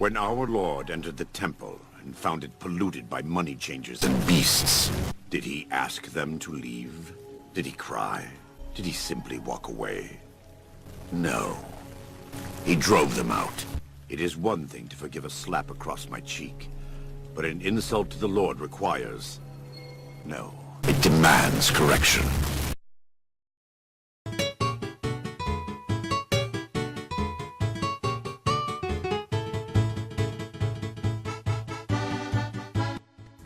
When our Lord entered the temple and found it polluted by money changers and beasts, did he ask them to leave? Did he cry? Did he simply walk away? No. He drove them out. It is one thing to forgive a slap across my cheek, but an insult to the Lord requires... No. It demands correction.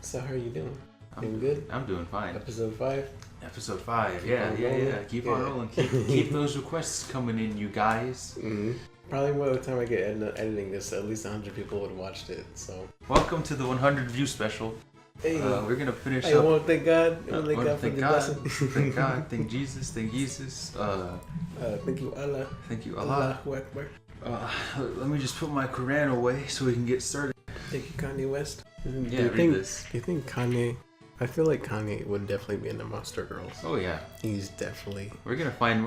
So how are you doing? Doing good? I'm doing fine. Episode 5? Episode 5, yeah. Keep on rolling. Keep those requests coming in, you guys. Mm-hmm. Probably by the time I get editing this, at least 100 people would have watched it, so... Welcome to the 100 view special. Hey, we're going to finish I up... want to thank God. I want to thank God for the blessing. Thank God. Thank Jesus. Thank Jesus. Thank you, Allah. Thank you, Allah. Allahu Akbar. Let me just put my Quran away so we can get started. Thank you, Kanye West. Yeah, read this. Do you think Kanye... I feel like Kanye would definitely be in the Monster Girls. Oh yeah, he's definitely. We're gonna find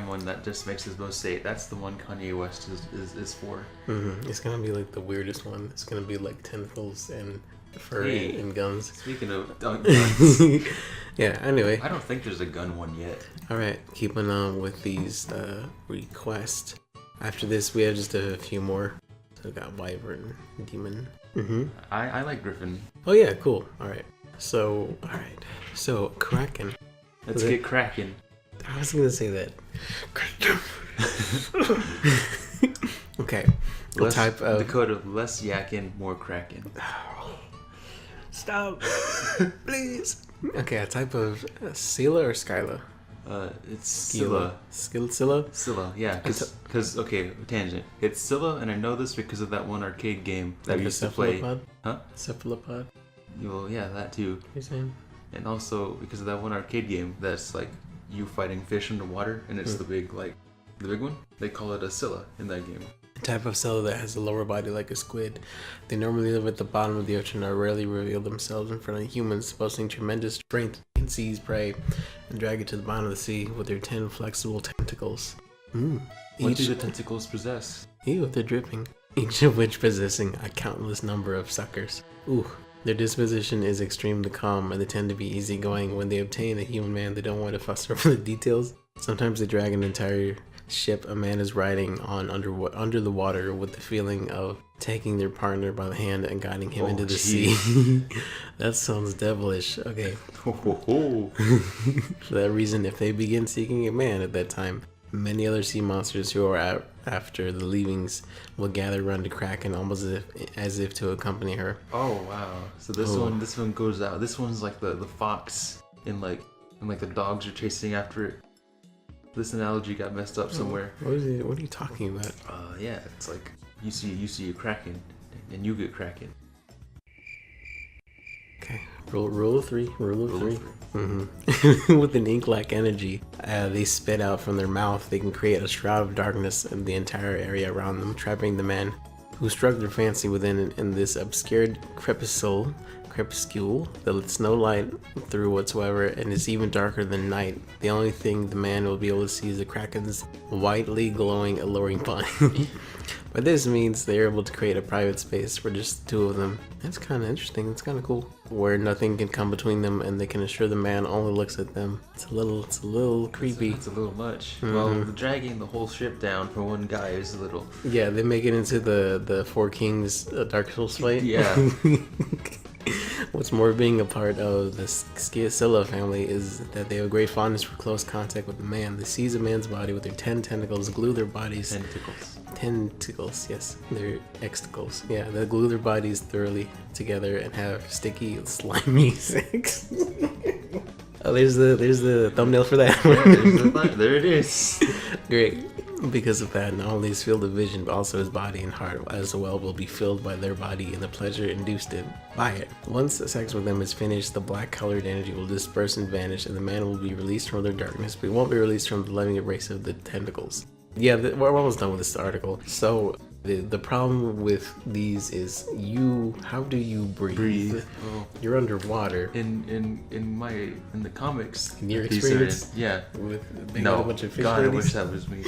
one that just makes us both say that's the one Kanye West is for. Mm-hmm. It's gonna be like the weirdest one. It's gonna be like tentacles and fur and guns. Speaking of guns, yeah. Anyway, I don't think there's a gun one yet. All right, keeping on with these requests. After this, we have just a few more. So we got Wyvern, Demon. Mm-hmm. I like Griffin. Oh yeah, cool. All right. So Kraken. Let's get Kraken. I was gonna say that. Okay. What type of Dakota? Less yakking, more Kraken. Stop, please. Okay, a type of Scylla or Skyla? It's Scylla. Scylla, yeah. Cause okay, tangent. It's Scylla, and I know this because of that one arcade game that we used to play. Huh? Cephalopod. Well, yeah, that too. You're saying? And also because of that one arcade game that's like you fighting fish underwater, and it's the big one. They call it a Scylla in that game. A type of Scylla that has a lower body like a squid. They normally live at the bottom of the ocean and rarely reveal themselves in front of humans, boasting tremendous strength. They can seize prey and drag it to the bottom of the sea with their 10 flexible tentacles. What do the tentacles possess? Ew, they're dripping. Each of which possessing a countless number of suckers. Ooh. Their disposition is extremely calm, and they tend to be easygoing. When they obtain a human man, they don't want to fuss over the details. Sometimes they drag an entire ship a man is riding on under the water with the feeling of taking their partner by the hand and guiding him into the sea. That sounds devilish. Okay. For that reason, if they begin seeking a man at that time, many other sea monsters who are after the leavings will gather around the Kraken almost as if to accompany her. Oh wow! So this one goes out. This one's like the fox and like the dogs are chasing after it. This analogy got messed up somewhere. What are you talking about? Yeah, it's like you see a Kraken and you get Kraken. Okay, rule of three. Mm-hmm. With an ink-like energy they spit out from their mouth, they can create a shroud of darkness in the entire area around them, trapping the man who struck their fancy within in this obscured crepuscule that lets no light through whatsoever and is even darker than night. The only thing the man will be able to see is the Kraken's whitely glowing, alluring body. But this means they're able to create a private space for just the two of them. That's kind of interesting. It's kind of cool. Where nothing can come between them, and they can assure the man only looks at them. It's a little creepy. It's a little much. Mm-hmm. Well, dragging the whole ship down for one guy is a little. Yeah, they make it into the Four Kings Dark Souls fight. Yeah. What's more, being a part of the Scylla family is that they have great fondness for close contact with the man. They seize a man's body with their 10 tentacles, glue their bodies. Tentacles, yes. They're extacles. Yeah, they glue their bodies thoroughly together and have sticky, slimy sex. Oh, there's the thumbnail for that. There it is. Great. Because of that, not only his field of vision, but also his body and heart as well will be filled by their body and the pleasure induced by it. Once sex with them is finished, the black-colored energy will disperse and vanish, and the man will be released from their darkness, but he won't be released from the loving embrace of the tentacles. Yeah, we're almost done with this article. So the problem with these is how do you breathe? Well, you're underwater. In the comics. In your experience? Yeah. With a bunch of fish God, ladies? I wish that was me.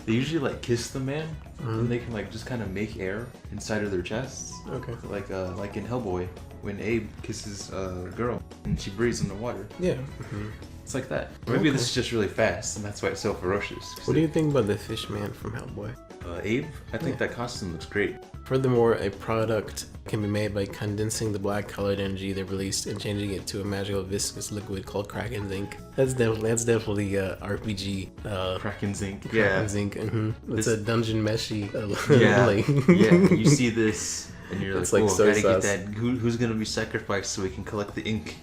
They usually like kiss the man and they can like just kind of make air inside of their chests. Okay. Like in Hellboy, when Abe kisses a girl and she breathes in the water. Yeah. It's like that. Maybe this is just really fast, and that's why it's so ferocious. What do you think about the fish man from Hellboy? Abe? I think that costume looks great. Furthermore, a product can be made by condensing the black colored energy they released and changing it to a magical viscous liquid called Kraken ink. That's definitely RPG. Kraken's ink. Kraken's ink. It's a dungeon meshy. Yeah. You see this, and you're It's like, like oh, soy gotta get sauce. that. Who's gonna be sacrificed so we can collect the ink?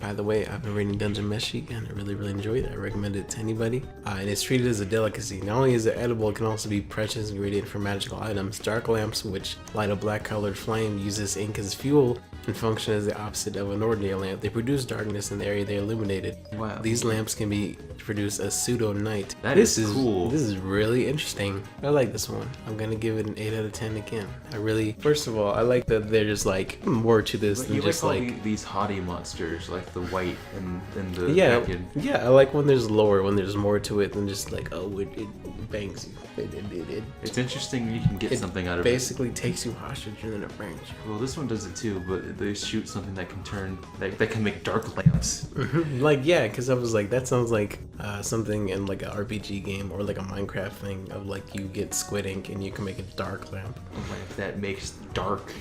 By the way, I've been reading Dungeon Meshi and I really, really enjoyed it. I recommend it to anybody. And it's treated as a delicacy. Not only is it edible, it can also be precious ingredient for magical items. Dark lamps, which light a black colored flame, use this ink as fuel and function as the opposite of an ordinary lamp. They produce darkness in the area they illuminated. Wow. These lamps can be produce a pseudo night. That is cool. This is really interesting. I like this one. I'm gonna give it an 8 out of 10 again. First of all, I like that there's like more to this than You just like all like these haughty monsters, like the white and the yeah, Kraken. I like when there's lore, when there's more to it than just like, oh, it bangs you. It's interesting you can get something out of basically takes you hostage and then it bangs you. Well, this one does it too, but they shoot something that can turn, that can make dark lamps. Like, yeah, because I was like, that sounds like something in like an RPG game or like a Minecraft thing of like you get squid ink and you can make a dark lamp. Like that makes dark.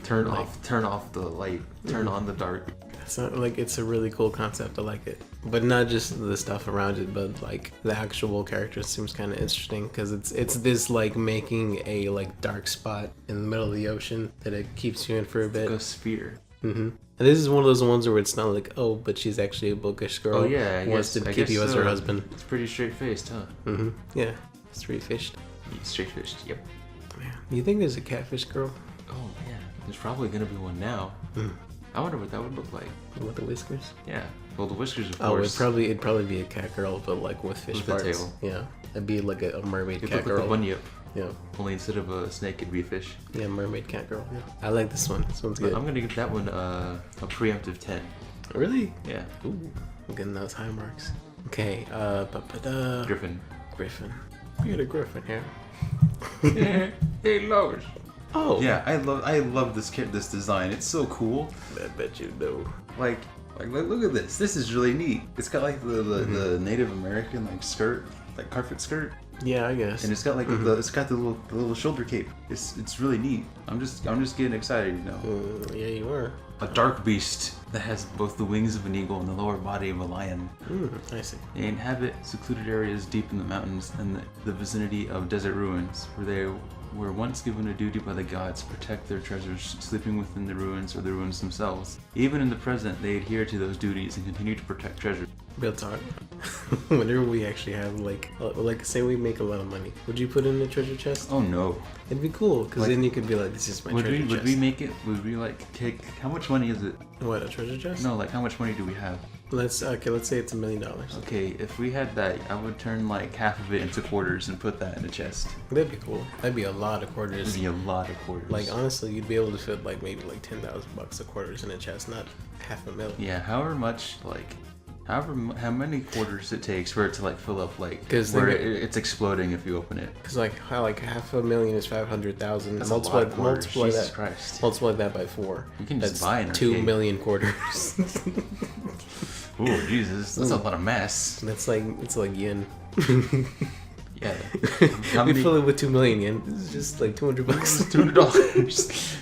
Turn off the light. Turn on the dark. It's not, like, it's a really cool concept. I like it, but not just the stuff around it, but like the actual character seems kind of interesting because it's this like making a like dark spot in the middle of the ocean that it keeps you in for a bit. Like a sphere. And this is one of those ones where it's not like, oh, but she's actually a bookish girl. Oh yeah, wants to I keep guess you as her husband. It's pretty straight faced, huh? Yeah, straight fished. Straight faced. Yep. Man, you think there's a catfish girl? Oh man, there's probably gonna be one now. I wonder what that would look like. With the whiskers? Yeah. Well, the whiskers, of Oh, course. it'd probably be a cat girl, but like with fish With a parts. tail. Yeah, it'd be like a mermaid It'd cat look girl. like a bunyip. Yeah, Only instead of a snake, it'd be a fish. yeah, mermaid cat girl. Yeah, I like this one. This one's good. I'm gonna give that one a preemptive 10. Really? Yeah. Ooh, I'm getting those high marks. Okay, Griffin. Griffin. You got a Griffin here. Hey, Lois. Oh. Yeah, I love this design. It's so cool. I bet you know. Like look at this. This is really neat. It's got like the Native American like skirt, like carpet skirt, Yeah, I guess. and it's got like it's got the little shoulder cape. It's really neat. I'm just getting excited, you know. Yeah, you were. A dark beast that has both the wings of an eagle and the lower body of a lion. I see. They inhabit secluded areas deep in the mountains and the vicinity of desert ruins, where they were once given a duty by the gods to protect their treasures sleeping within the ruins or the ruins themselves. Even in the present, they adhere to those duties and continue to protect treasure. Real talk. Whenever we actually have like say we make a lot of money, would you put it in a treasure chest? Oh no. It'd be cool because Like, then you could be like, this is my treasure chest. Would we make it? Would we like take? How much money is it? What, a treasure chest? No, like how much money do we have? Let's say it's $1 million. Okay, if we had that, I would turn like half of it into quarters and put that in a chest. That'd be cool. That'd be a lot of quarters. It'd be a lot of quarters. Like honestly, you'd be able to fit like maybe like $10,000 of quarters in a chest, not $500,000. Yeah, how many quarters it takes for it to like fill up, like 'Cause where think it's exploding if you open it. Because like how like $500,000 is 500,000. That's a lot of quarters. Multiply Jesus that. Christ. Multiply that by 4. You can just That's buy an 2 arcade. million quarters. Oh Jesus, that's a lot of mass. That's like it's like yen. Yeah. How We many? fill it with 2 million yen. This is just like $200. $200.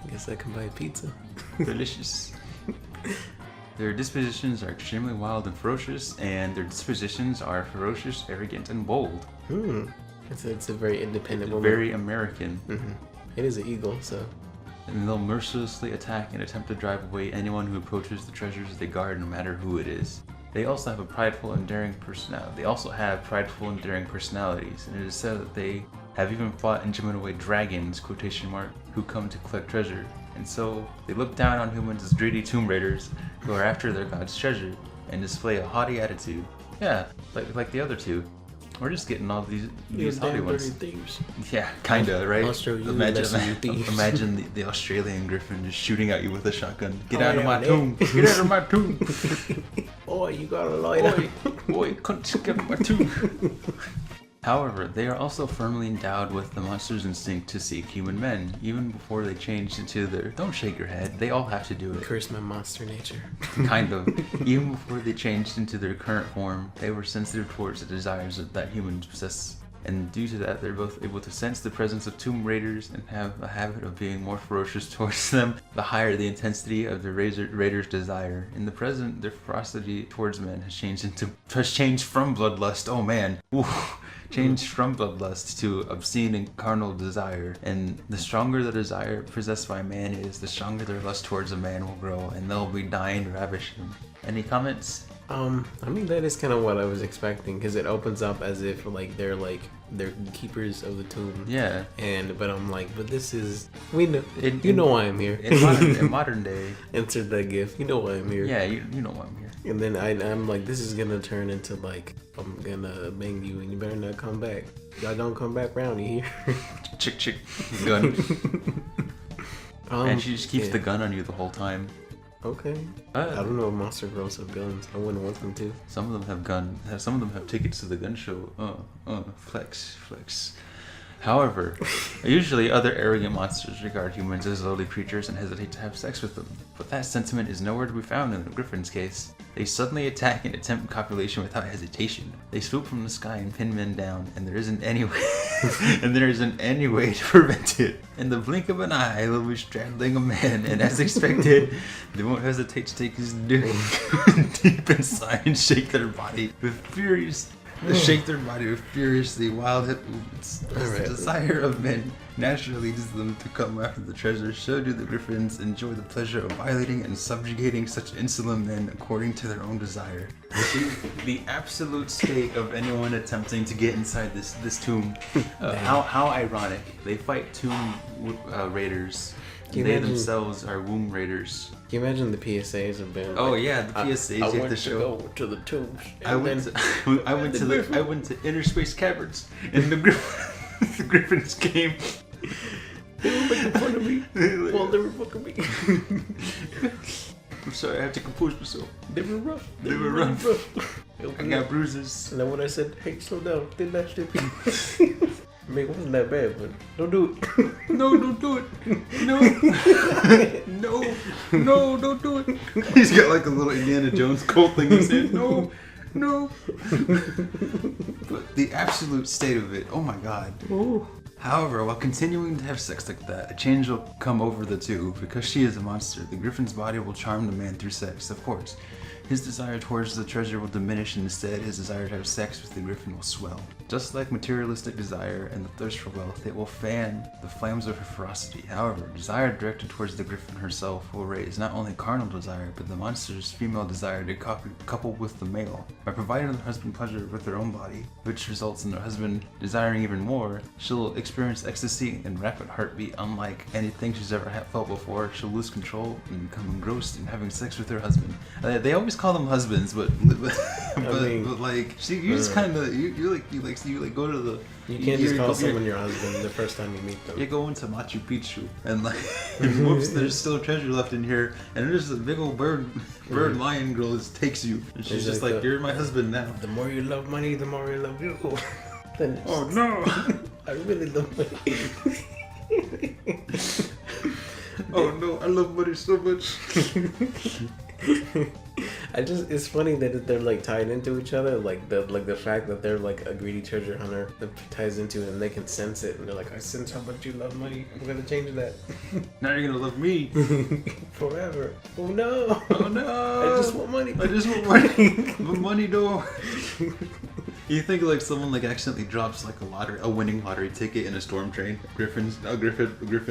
I guess I can buy a pizza. Delicious. Their dispositions are extremely wild and ferocious, and their dispositions are ferocious, arrogant, and bold. It's a very independent woman. Very American. It is an eagle, so. And they'll mercilessly attack and attempt to drive away anyone who approaches the treasures they guard, no matter who it is. They also have prideful and daring personalities, and it is said that they have even fought and driven away dragons, quotation mark, who come to collect treasure. And so they look down on humans as greedy tomb raiders who are after their god's treasure and display a haughty attitude. Yeah, like the other two. We're just getting all these haughty ones. Thieves. Yeah, kinda, right? Australia, you thieves. Imagine the Australian Griffin just shooting at you with a shotgun. Get Oh, out of yeah, my mate. tomb! Get out of my tomb! Oh, you got a lighter. Oi, can't get out of my tomb! However, they are also firmly endowed with the monster's instinct to seek human men, even before they changed into their... Don't shake your head, they all have to do it. Curse my monster nature. Kind of. Even before they changed into their current form, they were sensitive towards the desires that humans possess. And due to that, they're both able to sense the presence of tomb raiders and have a habit of being more ferocious towards them, the higher the intensity of the raiders' desire. In the present, their ferocity towards men has changed from bloodlust, oh man, changed from bloodlust to obscene and carnal desire. And the stronger the desire possessed by man is, the stronger their lust towards a man will grow, and they'll be dying to ravish him. Any comments? I mean, that is kind of what I was expecting, because it opens up as if they're keepers of the tomb. Yeah. But I'm like, but this is, we know, you know why I'm here. In modern day. Insert that gif. You know why I'm here. Yeah, you know why I'm here. And then I'm like, this is gonna turn into like, I'm gonna bang you and you better not come back. Y'all don't come back round, you hear? Chick, gun. And she just keeps the gun on you the whole time. Okay. I don't know if Monster Girls have guns. I wouldn't want them to. Some of them have some of them have tickets to the gun show. Flex. However, usually other arrogant monsters regard humans as lowly creatures and hesitate to have sex with them. But that sentiment is nowhere to be found in the Griffin's case. They suddenly attack and attempt copulation without hesitation. They swoop from the sky and pin men down, and there isn't any way to prevent it. In the blink of an eye, they'll be straddling a man, and as expected, they won't hesitate to take his dick deep inside and shake their body with furiously wild hip movements. The desire of men naturally leads them to come after the treasure. So do the Griffins enjoy the pleasure of violating and subjugating such insolent men according to their own desire. The absolute state of anyone attempting to get inside this tomb. How ironic. They fight tomb raiders. They themselves are womb raiders. Can you imagine the PSAs have been? Oh yeah, the PSAs you have to show. Go to the tombs. I went to inner space caverns, and the Griffins came. They were making fun of me. Well, they were fucking me. I'm sorry, I have to compose myself. They were rough. They were rough. I got bruises. And then when I said, "Hey, slow down," didn't actually. I mean, it wasn't that bad, but don't do it. No, don't do it. No, don't do it. He's got like a little Indiana Jones cold thing in his hand. No. But the absolute state of it, oh my god. Ooh. However, while continuing to have sex like that, a change will come over the two. Because she is a monster, the Griffin's body will charm the man through sex, of course. His desire towards the treasure will diminish, and instead his desire to have sex with the Griffin will swell. Just like materialistic desire and the thirst for wealth, it will fan the flames of her ferocity. However, desire directed towards the Griffin herself will raise not only carnal desire, but the monster's female desire to couple with the male. By providing the husband pleasure with her own body, which results in the husband desiring even more, she'll experience ecstasy and rapid heartbeat unlike anything she's ever felt before. She'll lose control and become engrossed in having sex with her husband. They always call them husbands, but like you just kind of you go to the. You can't just call someone your husband the first time you meet them. You go into Machu Picchu and like, whoops, there's still treasure left in here, and there's a big old bird lion girl that takes you, and she's just like, you're my husband now. The more you love money, the more you love you. Oh no! I really love money. Oh no, I love money so much. It's funny that they're like tied into each other, like the fact that they're like a greedy treasure hunter that ties into it, and they can sense it, and they're like, I sense how much you love money. I'm gonna change that. Now you're gonna love me forever. Oh no! Oh no! I just want money. But money though. You think like someone like accidentally drops like a winning lottery ticket in a storm train? Griffin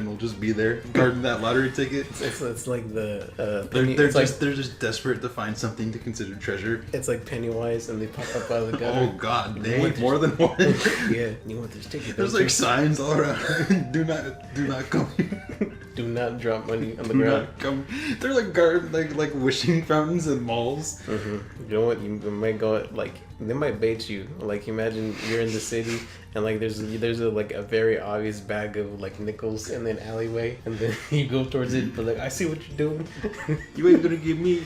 will just be there guarding that lottery ticket. It's like the they're just desperate to find something to consider treasure. It's like Pennywise, and they pop up out of the gutter. Oh god, dang, more than one. Yeah, you want this ticket? There's like signs all around. Do not come. Do not drop money on the ground. Not come. They're like like wishing fountains in malls. Mm-hmm. You know what? You might go like they might bait you. Like imagine you're in the city and like there's a very obvious bag of like nickels in an alleyway, and then you go towards it, but like I see what you're doing. You ain't gonna give me.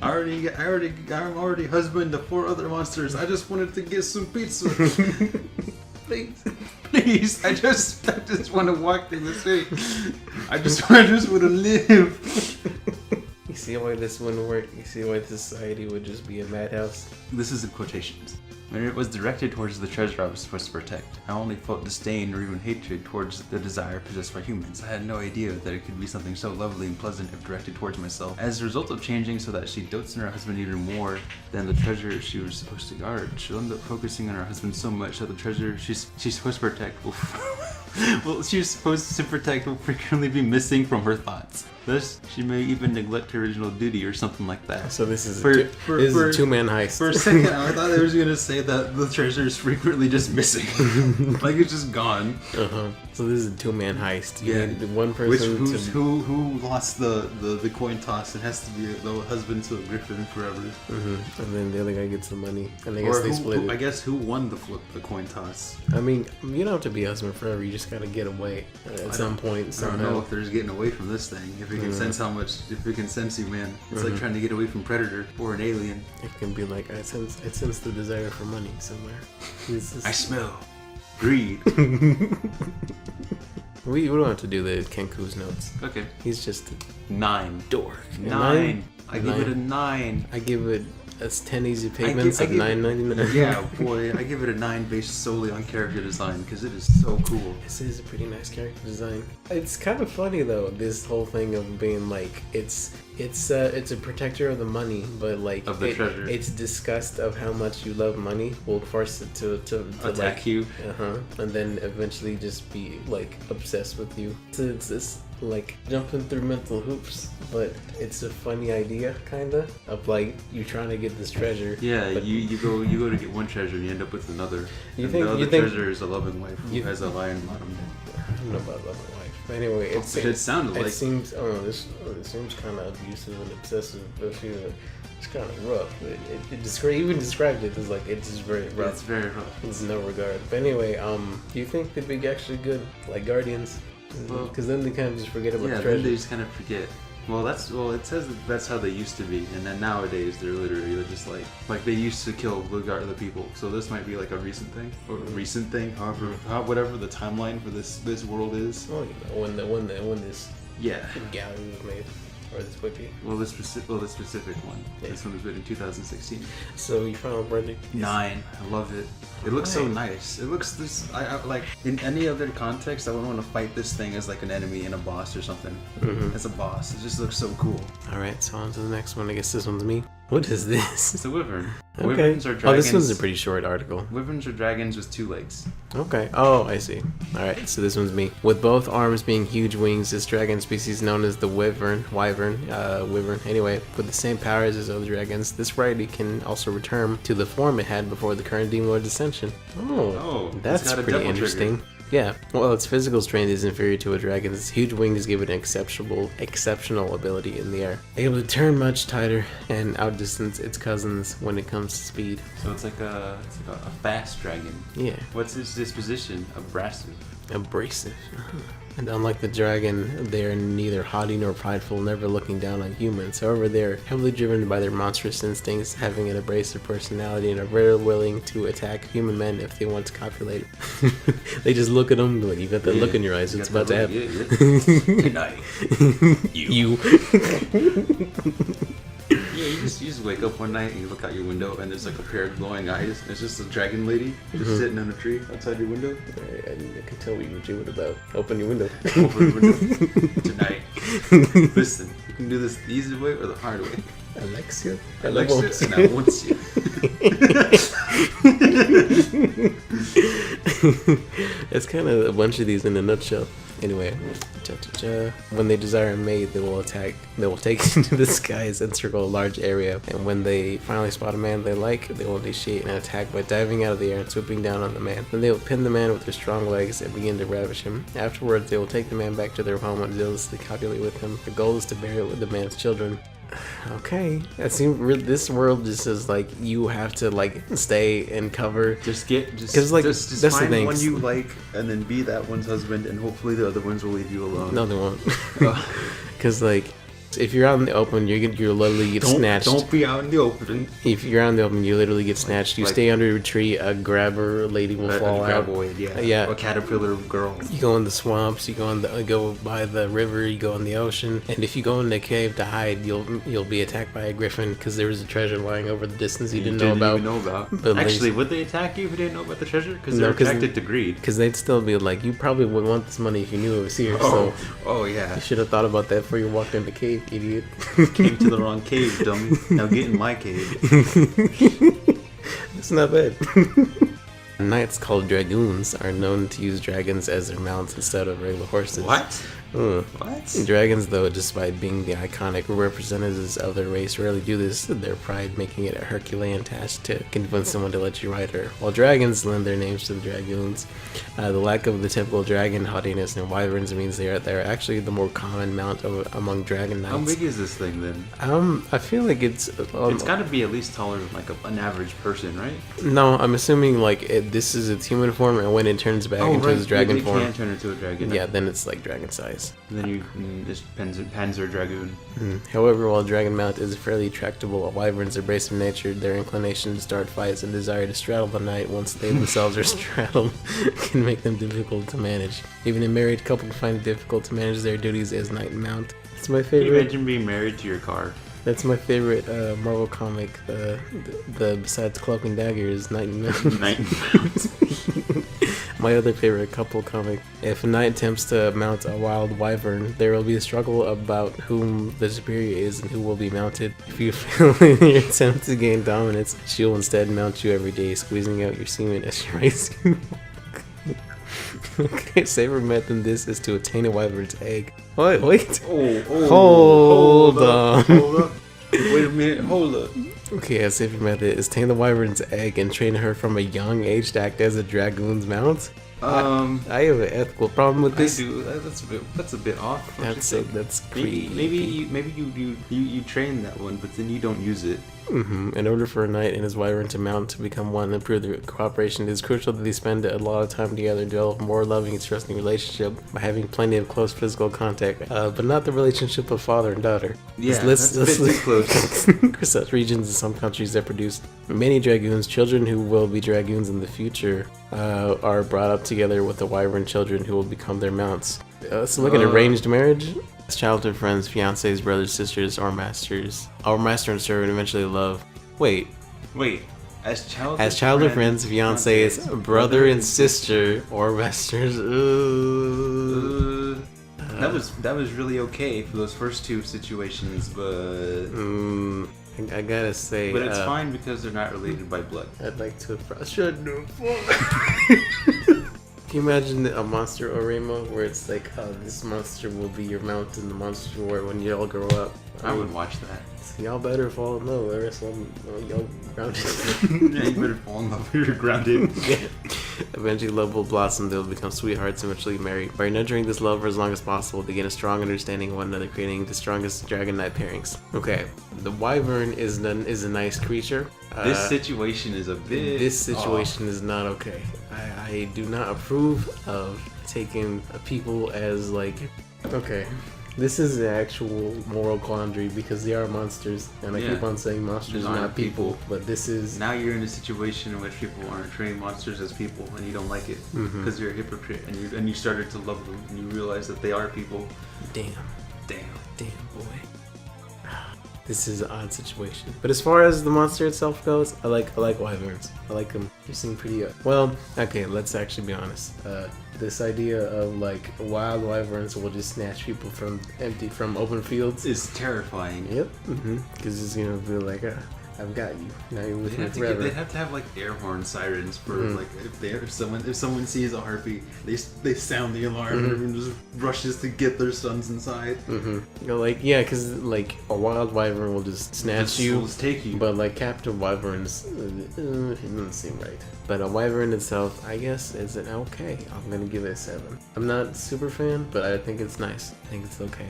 I'm already husband to 4 other monsters. I just wanted to get some pizza. Please. I just want to walk through the city. I just want to live. You see why this wouldn't work? You see why this society would just be a madhouse? This is in quotations. When it was directed towards the treasure I was supposed to protect, I only felt disdain or even hatred towards the desire possessed by humans. I had no idea that it could be something so lovely and pleasant if directed towards myself. As a result of changing so that she dotes in her husband even more than the treasure she was supposed to guard, she'll end up focusing on her husband so much that the treasure she's supposed to protect will she's supposed to protect will frequently be missing from her thoughts. Thus, she may even neglect her original duty or something like that. So this is a two-man heist. For a second, I thought they was gonna say that the treasure is frequently just missing, like it's just gone. So this is a two-man heist. You Yeah. need one person who lost the coin toss? It has to be the husband to Griffin forever. and then the other guy gets the money, and I guess they split it. I guess who won the coin toss? I mean, you don't have to be a husband forever. You just gotta get away at some point. I don't know Somehow. if there's getting away from this thing. If it can sense if it can sense you, man. It's like trying to get away from Predator or an alien. It can be like I sense the desire for money somewhere. I smell greed. We don't have to do the Kenku's notes. Okay. He's just a 9. dork. 9. I give it a 9. I give it that's 10 easy payments of $9.99. Yeah, boy, I give it a 9 based solely on character design because it is so cool. This is a pretty nice character design. It's kind of funny though, this whole thing of being like it's a protector of the money, but like of the treasure. It's disgust of how much you love money will force it to attack like, you. And then eventually just be like obsessed with you. So it's this like jumping through mental hoops, but it's a funny idea kinda of like you trying to get this treasure. Yeah, but you go to get one treasure and you end up with another. You and think the other you think, treasure is a loving wife who has a lion bottom. I don't know about loving wife. But anyway, it sounded like it seems. Oh, it seems kind of abusive and obsessive. But it's kind of rough. Even described it as like it's just very rough. It's very rough. It's no regard. But anyway, do you think they'd be actually good like guardians? Because then they kind of just forget about the treasure. Then they just kind of forget. It says that's how they used to be, and then nowadays they're just like they used to kill the people. So this might be like a recent thing, or recent thing, whatever the timeline for this world is. Oh, you know, when this Yeah. gallery was made, or this wiki. The specific one. Yeah. This one was made in 2016. So your final verdict? 9. I love it. It looks so nice. It looks this. I like in any other context, I wouldn't want to fight this thing as like an enemy and a boss or something. As a boss, it just looks so cool. All right, so on to the next one. I guess this one's me. What is this? It's a wyvern. Okay. Wyverns are dragons. Oh, this one's a pretty short article. Wyverns are dragons with 2 legs. Okay. Oh, I see. Alright, so this one's me. With both arms being huge wings, this dragon species known as the Wyvern. Anyway, with the same powers as other dragons, this variety can also return to the form it had before the current Demon Lord's ascension. Oh, that's pretty interesting. Trigger. Yeah, well, its physical strength is inferior to a dragon's. Its huge wings give it an exceptional ability in the air, able to turn much tighter and outdistance its cousins when it comes to speed. So it's like a fast dragon. Yeah. What's its disposition? Abrasive. And unlike the dragon, they are neither haughty nor prideful, never looking down on humans. However, they are heavily driven by their monstrous instincts, having an abrasive personality, and are very willing to attack human men if they want to copulate. They just look at them like, you got that look in your eyes, it's about to happen. Good night. You. Yeah, you just wake up one night and you look out your window and there's like a pair of glowing eyes. It's just a dragon lady just sitting on a tree outside your window. I can tell what you're about. Open your window. Open your window. Tonight. Listen, you can do this the easy way or the hard way. Alexia, and I want you. It's kind of a bunch of these in a nutshell. Anyway, when they desire a mate, they will take it into the skies and circle a large area. And when they finally spot a man they like, they will initiate an attack by diving out of the air and swooping down on the man. Then they will pin the man with their strong legs and begin to ravish him. Afterwards, they will take the man back to their home and zealously copulate with him. The goal is to bury it with the man's children. Okay, I seem this world just is like you have to like stay in cover. Just like, just that's the find thing. one you like, and then be that one's husband, and hopefully the other ones will leave you alone. No, they won't. Oh. Because like, if you're out in the open, you're literally get snatched. Don't be out in the open. If you're out in the open, you literally get snatched. You stay under a tree, a grabber lady will fall out. Yeah. A caterpillar girl. You go in the swamps. You go by the river. You go in the ocean. And if you go in the cave to hide, you'll be attacked by a griffin because there was a treasure lying over the distance you didn't know about. Even know about. But actually, would they attack you if you didn't know about the treasure? Because they're attracted to greed. Because they'd still be like, you probably would want this money if you knew it was here. Oh yeah. You should have thought about that before you walked in the cave, idiot. Came to the wrong cave, dummy. Now get in my cave. It's not bad. Knights called dragoons are known to use dragons as their mounts instead of regular horses. What? What? Dragons, though, despite being the iconic representatives of their race, rarely do this, their pride making it a Herculean task to convince someone to let you ride her. While dragons lend their names to the dragoons, the lack of the typical dragon haughtiness in wyverns means they're actually the more common mount among dragon knights. How big is this thing then? I feel like it's got to be at least taller than like an average person, right? No, I'm assuming like this is its human form, and when it turns back into its dragon form, it can turn into a dragon. Yeah, then it's like dragon size. And then you just Panzer Dragoon. However, while dragon mount is fairly tractable, wyverns are abrasive natured. Their inclination to start fights and desire to straddle the knight once they themselves are straddled can make them difficult to manage. Even a married couple can find it difficult to manage their duties as knight and mount. It's my favorite. Can you imagine being married to your car? That's my favorite Marvel comic. The besides Cloak and Dagger is Knight and Mount. My other favorite couple comic. If a knight attempts to mount a wild wyvern, there will be a struggle about whom the superior is and who will be mounted. If you fail in your attempt to gain dominance, she will instead mount you every day, squeezing out your semen as she rides you. Okay, safer method than this is to obtain a wyvern's egg. Wait. Hold on. Hold up. Wait a minute. Hold up. Okay, a safer method is tame the wyvern's egg and train her from a young age to act as a dragoon's mount. I have an ethical problem with this. I do. That's a bit off. That's creepy. Maybe you train that one, but then you don't use it. In order for a knight and his wyvern to mount to become one and improve their cooperation, it is crucial that they spend a lot of time together and develop a more loving and trusting relationship by having plenty of close physical contact, but not the relationship of father and daughter. Yeah, that's a bit too close. For such regions in some countries that produce many dragoons, children who will be dragoons in the future are brought up together with the wyvern children who will become their mounts. So look at arranged marriage. Childhood friends, fiancés, brothers, sisters, or masters. Or master and servant eventually love. Wait. As childhood friends, fiancés, brother and sister, or masters. That was really okay for those first two situations, but I gotta say. But it's fine because they're not related by blood. I'd like to. Can you imagine a monster Oremo where it's like, this monster will be your mount in the monster war when you all grow up? I would watch that. So y'all better fall in love, or else y'all grounded. Yeah, you better fall in love or you're grounded. Yeah. Eventually love will blossom, they'll become sweethearts and eventually married. By nurturing this love for as long as possible, they gain a strong understanding of one another, creating the strongest dragon knight pairings. Okay, the wyvern is a nice creature. This situation is a bit This situation is not okay. I do not approve of taking people as like... Okay, this is the actual moral quandary because they are monsters, and I keep on saying monsters are not people, but this is... Now you're in a situation in which people aren't treating monsters as people, and you don't like it because you're a hypocrite, and you started to love them, and you realize that they are people. Damn, boy. This is an odd situation. But as far as the monster itself goes, I like wyverns. I like them. They seem pretty... Well, okay, let's actually be honest. This idea of like wild wyverns will just snatch people from open fields is terrifying. Yep. Because it's gonna be like, I've got you. Now you're with me forever. They'd have to have like air horn sirens for like if someone sees a harpy, they sound the alarm and everyone just rushes to get their sons inside. Because like a wild wyvern will just snatch you, just take you. But like captive wyverns, it doesn't seem right. But a wyvern itself, I guess, is an okay. I'm gonna give it a 7. I'm not super fan, but I think it's nice. I think it's okay.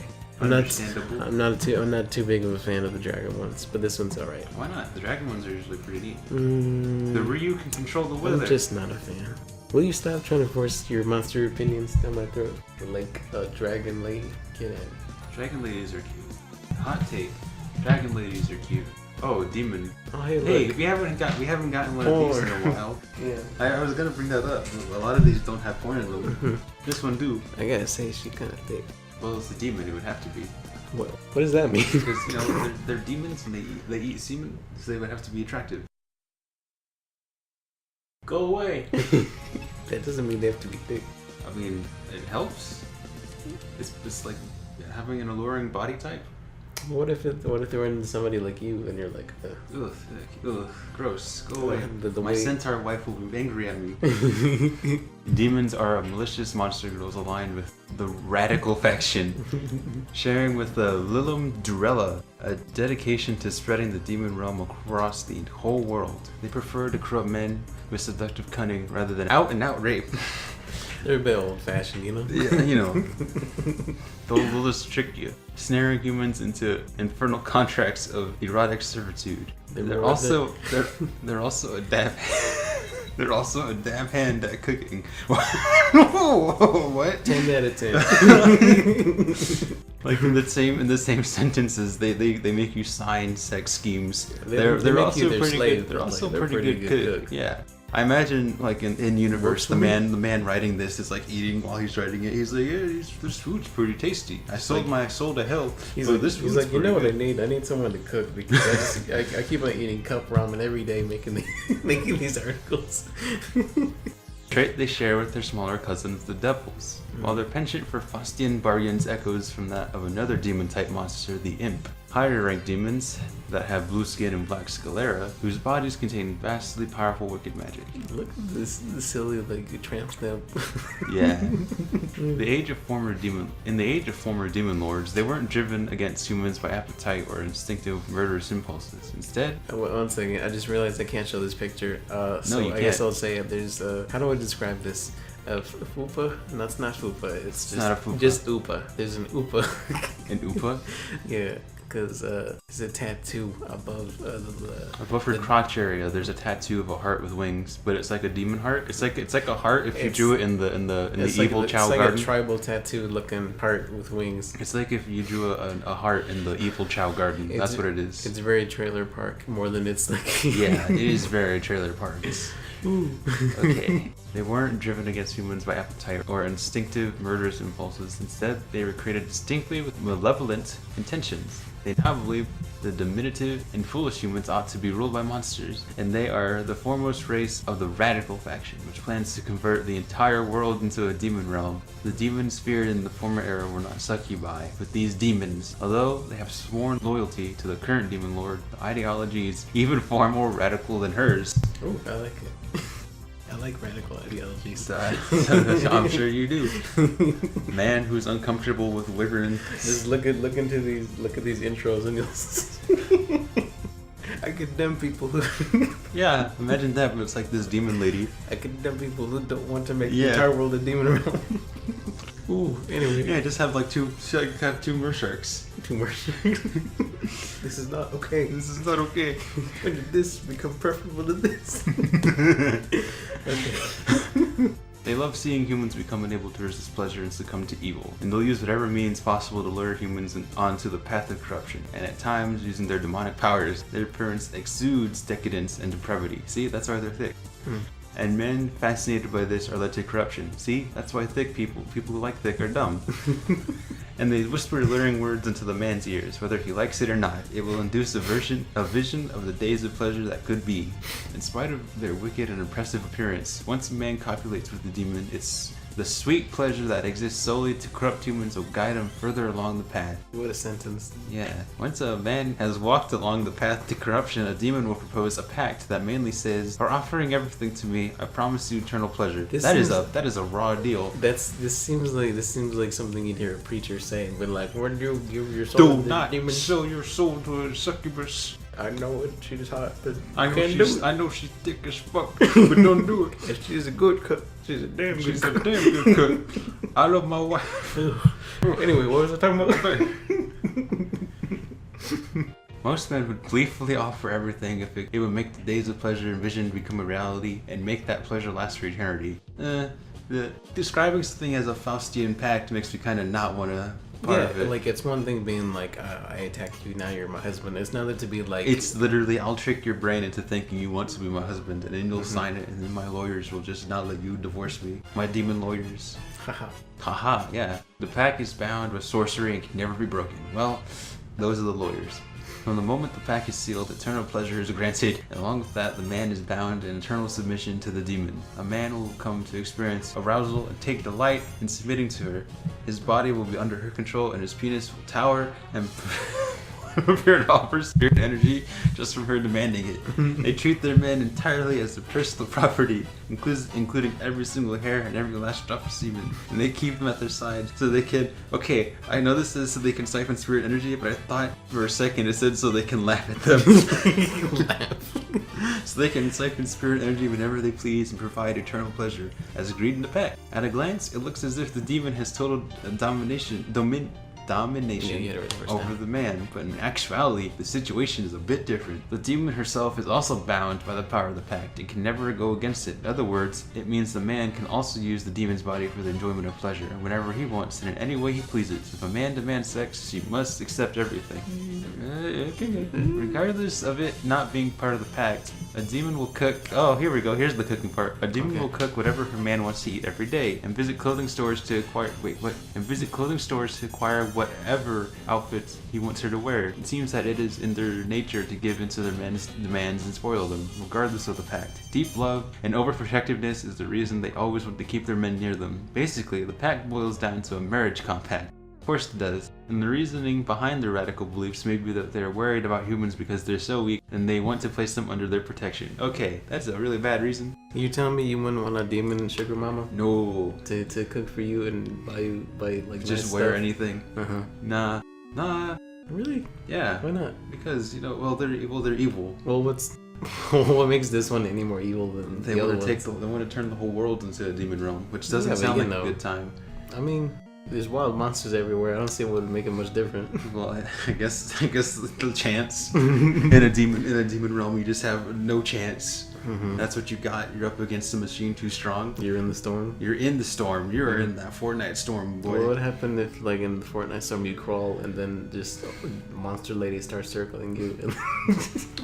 understandable. I'm not too big of a fan of the dragon ones, but this one's alright. Why not? The dragon ones are usually pretty neat. Mm, The Ryu can control the weather. I'm just not a fan. Will you stop trying to force your monster opinions down my throat? Like a dragon lady? Get at it. Dragon ladies are cute. Hot take. Dragon ladies are cute. Oh, demon. Oh, hey, look. Hey, we haven't gotten one of these in a while. Yeah. I was gonna bring that up. A lot of these don't have corn in them. Mhm. This one do. I gotta say, she kind of thick. Well, it's a demon. It would have to be What does that mean? because they're demons and they eat semen, so they would have to be attractive. Go away. That doesn't mean they have to be thick. I mean, it helps. It's like having an alluring body type. What if they run into somebody like you and you're like, Ugh, gross. Go away. The My way- centaur wife will be angry at me. Demons are a malicious monster girls aligned with the radical faction, sharing with the Lilum Durella a dedication to spreading the demon realm across the whole world. They prefer to corrupt men with seductive cunning rather than out-and-out rape. They're a bit old-fashioned, you know. Yeah, you know, they'll just trick you, snaring humans into infernal contracts of erotic servitude. They're also a dab. They're also a dab hand at cooking. What? 10 out of 10. Like in the same sentences, they make you sign sex schemes. They They're make also you their pretty slave, good. They're but, also like, they're pretty pretty good good cook. Yeah. I imagine like in universe, the man writing this is like eating while he's writing it. He's like, yeah, this food's pretty tasty. I sold my soul to hell. He's but like, this he's food's like, you know what pretty I need? I need someone to cook because I keep on eating cup ramen every day, making these articles. trait they share with their smaller cousins, the devils. While their penchant for Faustian Barrians echoes from that of another demon-type monster, the imp. Higher-ranked demons that have blue skin and black sclera, whose bodies contain vastly powerful wicked magic. Look at this silly like tramp stamp. Yeah. In the age of former demon lords, they weren't driven against humans by appetite or instinctive murderous impulses. Instead, One second, I just realized I can't show this picture. So you I guess can't. I'll say there's how do I describe this? Fupa? No, it's not fupa. It's just not a fupa. Just upa. There's an upa. an upa, Yeah, because there's a tattoo above above her crotch area, there's a tattoo of a heart with wings, but it's like a demon heart. It's like a heart if you drew it in the it's evil like, Chow it's like garden. a tribal tattoo looking heart with wings. It's like if you drew a heart in the evil Chow garden. That's what it is. It's very trailer park more than it's like. Yeah, it is very trailer parks. Okay. They weren't driven against humans by appetite or instinctive murderous impulses. Instead, they were created distinctly with malevolent intentions. They now believe the diminutive and foolish humans ought to be ruled by monsters, and they are the foremost race of the radical faction, which plans to convert the entire world into a demon realm. The demons feared in the former era were not succubi, but these demons. Although they have sworn loyalty to the current demon lord, the ideology is even far more radical than hers. Oh, I like it. I like radical ideologies. I'm sure you do. Man who's uncomfortable with Wyvern. Just look into these intros and you'll I condemn people who Yeah, imagine that, but it's like this demon lady. I condemn people who don't want to make the Yeah. entire world a demon realm. Ooh, anyway. Yeah, just have like two Mersharks. Too much. This is not okay. This is not okay. When did this become preferable to this? Okay. They love seeing humans become unable to resist pleasure and succumb to evil, and they'll use whatever means possible to lure humans onto the path of corruption, and at times, using their demonic powers, their appearance exudes decadence and depravity. See, that's why they're thick. And men fascinated by this are led to corruption. See, that's why people who like thick are dumb. And they whisper alluring words into the man's ears, whether he likes it or not. It will induce a vision of the days of pleasure that could be. In spite of their wicked and oppressive appearance, once a man copulates with the demon, it's the sweet pleasure that exists solely to corrupt humans will guide him further along the path. What a sentence. Yeah. Once a man has walked along the path to corruption, a demon will propose a pact that mainly says, "For offering everything to me, I promise you eternal pleasure." That is a raw deal. This seems like something you'd hear a preacher saying, but like, when you give your soul to Do the not demon, sell your soul to a succubus. I know it, she's hot, but I know she's thick as fuck, but don't do it. if she's a good cook, she's a damn good She's a cook. damn good cook. I love my wife. Anyway, what was I talking about? Most men would gleefully offer everything if it would make the days of pleasure envisioned become a reality and make that pleasure last for eternity. Describing something as a Faustian pact makes me kind of not want to part of it. Like it's one thing being like, I attacked you, now you're my husband. It's another to be like... It's literally, I'll trick your brain into thinking you want to be my husband, and then you'll sign it, and then my lawyers will just not let you divorce me. My demon lawyers. Haha. Haha, yeah. The pact is bound with sorcery and can never be broken. Well, those are the lawyers. From the moment the pact is sealed, eternal pleasure is granted, and along with that, the man is bound in eternal submission to the demon. A man will come to experience arousal and take delight in submitting to her. His body will be under her control, and his penis will tower and prepare to offer spirit energy just from her demanding it. They treat their men entirely as their personal property, including every single hair and every last drop of semen. And they keep them at their side so they can... Okay, I know this is so they can siphon spirit energy, but I thought for a second it said so they can laugh at them. So they can siphon spirit energy whenever they please and provide eternal pleasure, as agreed in the pact. At a glance, it looks as if the demon has total domination over the man, but in actuality, the situation is a bit different. The demon herself is also bound by the power of the pact and can never go against it. In other words, it means the man can also use the demon's body for the enjoyment of pleasure whenever he wants and in any way he pleases. If a man demands sex, she must accept everything. Regardless of it not being part of the pact, a demon will cook... Oh, here we go. Here's the cooking part. A demon will cook whatever her man wants to eat every day and visit clothing stores to acquire... And visit clothing stores to acquire whatever outfits he wants her to wear. It seems that it is in their nature to give in to their men's demands and spoil them, regardless of the pact. Deep love and overprotectiveness is the reason they always want to keep their men near them. Basically, the pact boils down to a marriage compact. Of course it does. And the reasoning behind their radical beliefs may be that they're worried about humans because they're so weak and they want to place them under their protection. Okay, that's a really bad reason. You telling me you wouldn't want a demon sugar mama? No. To cook for you and buy like just nice wear stuff? anything. Nah. Really? Yeah. Why not? Because, well, they're evil. Well, what makes this one any more evil than they the other want ones? to they want to turn the whole world into a demon realm, which doesn't sound like a good time. I mean, there's wild monsters everywhere. I don't see what would make it much different. Well, I guess the chance in a demon realm, you just have no chance. That's what you got. You're up against a machine too strong. You're in the storm. You're in the storm. You're in that Fortnite storm, boy. What would happen if, like, in the Fortnite storm, you crawl and then just monster lady starts circling you?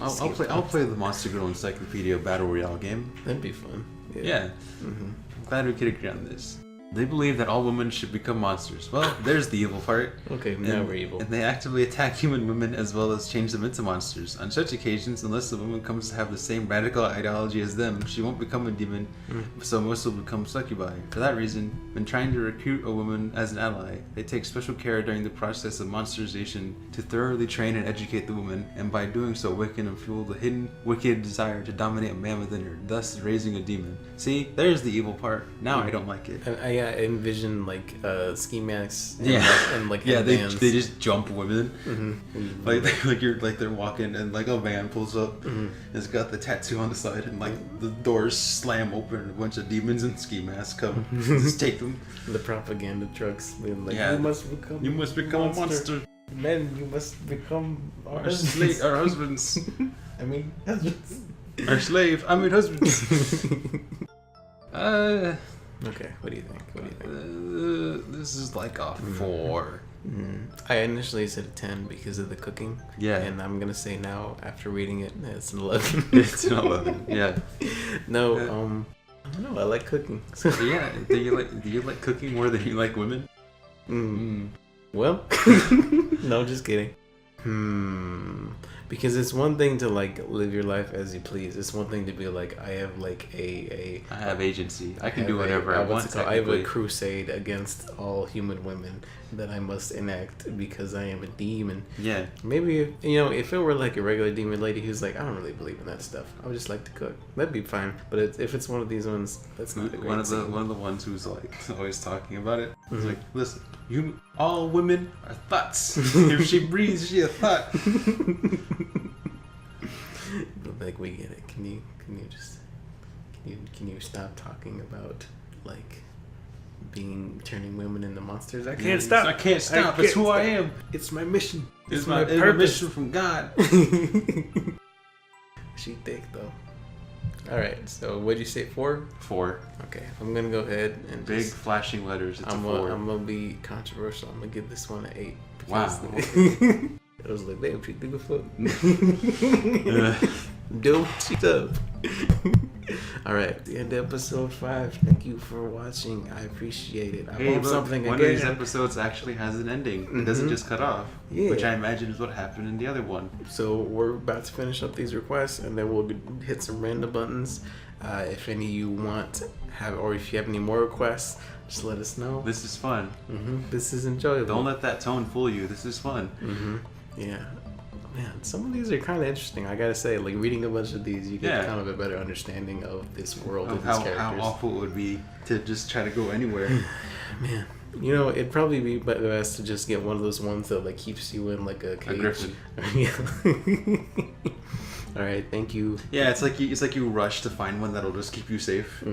I'll play the Monster Girl Encyclopedia Battle Royale game. That'd be fun. Yeah. I'm glad we could agree on this. They believe that all women should become monsters. Well, there's the evil part. Okay, now we're evil. And they actively attack human women as well as change them into monsters. On such occasions, unless the woman comes to have the same radical ideology as them, she won't become a demon, so most will become succubi. For that reason, when trying to recruit a woman as an ally, they take special care during the process of monsterization to thoroughly train and educate the woman, and by doing so awaken and fuel the hidden, wicked desire to dominate a man within her, thus raising a demon. See, there's the evil part. Now I don't like it. I envision like schematics. And they just jump women. Like they're walking and like a van pulls up. And it's got the tattoo on the side and like the doors slam open and a bunch of demons in ski masks come just take them. The propaganda trucks being like, you must become a monster. Men, you must become our husbands. I mean husbands. Our slave. I mean husbands. Okay, what do you think? This is like a 4. I initially said a 10 because of the cooking. Yeah. And I'm gonna say now, after reading it, it's an 11. It's an 11. Yeah. No, I don't know. I like cooking. Yeah. Do you like cooking more than you like women? Well, no, just kidding. Because it's one thing to like live your life as you please. It's one thing to be like, I have like I have agency. I can do whatever I want. I have a crusade against all human women that I must enact because I am a demon. Yeah. Maybe if it were like a regular demon lady who's like, I don't really believe in that stuff. I would just like to cook. That'd be fine. But if it's one of these ones, that's not a great one of the ones who's like always talking about it. It's like, listen, all women are thoughts. If she breathes, she a thought. But like, we get it. Can you stop talking about like turning women into monsters? I can't stop. I can't stop. It's who I am. It's my mission. It's my mission from God. She thick though. Alright, so what'd you say, 4? 4. Okay, I'm gonna go ahead and Big flashing letters. It's a 4. I'm gonna be controversial. I'm gonna give this one an 8. Wow. I was like, damn, she thick as fuck. Dope shit up. Alright, the end of episode 5. Thank you for watching. I appreciate it. I hope something one again. of these episodes actually has an ending. It doesn't just cut off. Yeah. Which I imagine is what happened in the other one. So we're about to finish up these requests, and then we'll hit some random buttons. If any of you or if you have any more requests, just let us know. This is fun. This is enjoyable. Don't let that tone fool you. This is fun. Yeah. Man, some of these are kind of interesting. I gotta say, like reading a bunch of these, you get kind of a better understanding of this world and these characters. How awful it would be to just try to go anywhere. Man, you know, it'd probably be best to just get one of those ones that like keeps you in like a cage. A Griffin. Yeah. All right, thank you. Yeah, it's like you rush to find one that'll just keep you safe.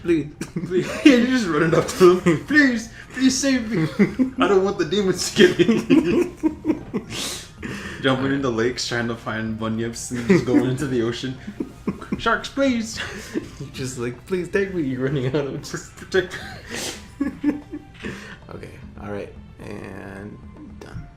Please. You're just running up to them. Please save me. I don't want the demons to get me. Jumping into lakes trying to find bunyips and just going into the ocean. Sharks, please. You're just like, please take me. You're running out of Protect. Okay, all right, and done.